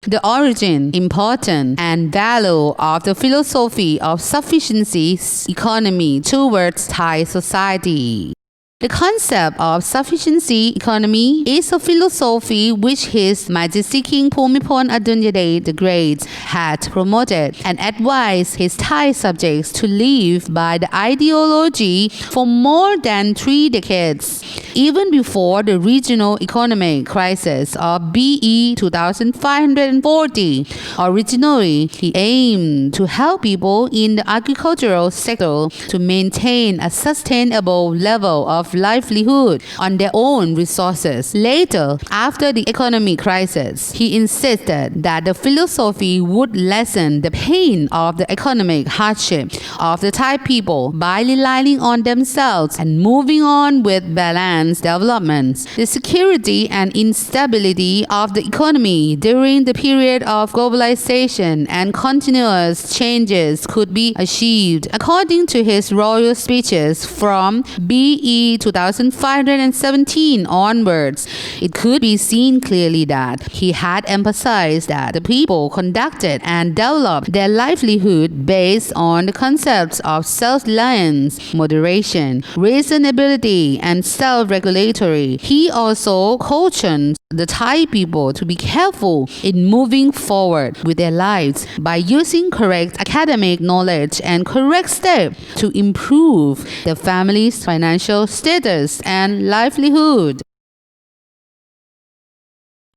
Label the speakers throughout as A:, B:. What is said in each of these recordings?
A: The origin, importance, and value of the philosophy of sufficiency economy towards Thai society. The concept of sufficiency economy is a philosophy which His Majesty King Bhumibol Adulyadej the Great had promoted and advised his Thai subjects to live by the ideology for more than 3 decades. Even before the regional economic crisis of BE 2540, originally he aimed to help people in the agricultural sector to maintain a sustainable level of livelihood on their own resources. Later, after the economic crisis, he insisted that the philosophy would lessen the pain of the economic hardship of the Thai people by relying on themselves and moving on with balanced development. The security and instability of the economy during the period of globalization and continuous changes could be achieved. According to his royal speeches from BE 2517 onwards, it could be seen clearly that he had emphasized that the people conducted and developed their livelihood based on the concepts of self-reliance, moderation, reasonability, and self-regulatory. He also cautioned the Thai people to be careful in moving forward with their lives by using correct academic knowledge and correct steps to improve the family's financial status and livelihood.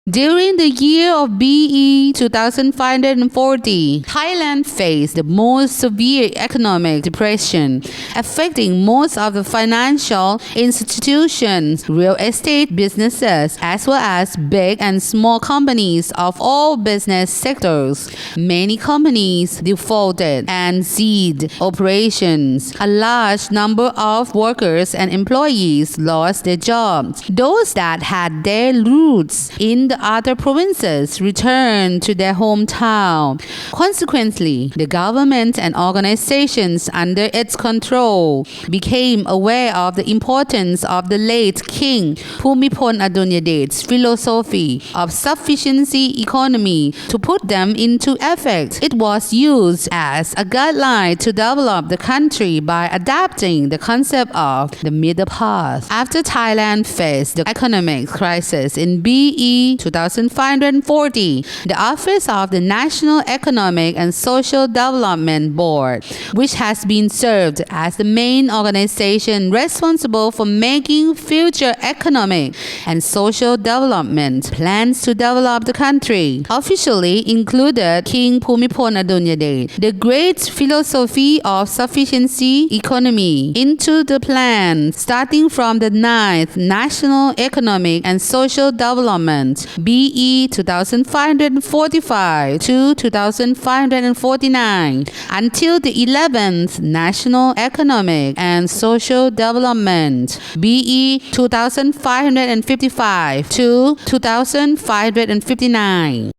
A: During the year of BE 2540, Thailand faced the most severe economic depression, affecting most of the financial institutions, real estate businesses, as well as big and small companies of all business sectors. Many companies defaulted and ceased operations. A large number of workers and employees lost their jobs. Those that had their roots in the other provinces returned to their hometown. Consequently, the government and organizations under its control became aware of the importance of the late King Bhumibol Adulyadej's philosophy of sufficiency economy to put them into effect. It was used as a guideline to develop the country by adapting the concept of the middle path. After Thailand faced the economic crisis in BE 2540, the Office of the National Economic and Social Development Board, which has been served as the main organization responsible for making future economic and social development plans to develop the country, officially included King Bhumibol Adulyadej, the great philosophy of sufficiency economy, into the plan, starting from the 9th National Economic and Social Development BE 2545 to 2549 until the 11th National Economic and Social Development BE 2555 to 2559.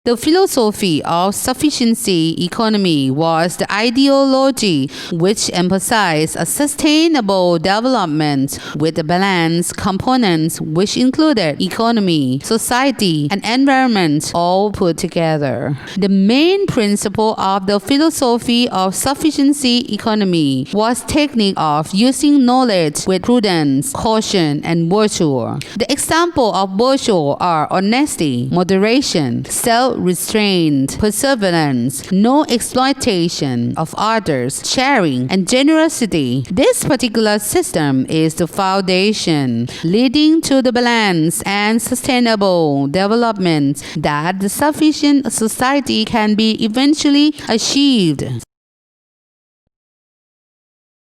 A: The philosophy of sufficiency economy was the ideology which emphasized a sustainable development with the balanced components which included economy, society, and environment all put together. The main principle of the philosophy of sufficiency economy was technique of using knowledge with prudence, caution, and virtue. The example of virtue are honesty, moderation, self-restraint, perseverance, no exploitation of others, sharing, and generosity. This particular system is the foundation leading to the balanced and sustainable development that the sufficient society can be eventually achieved.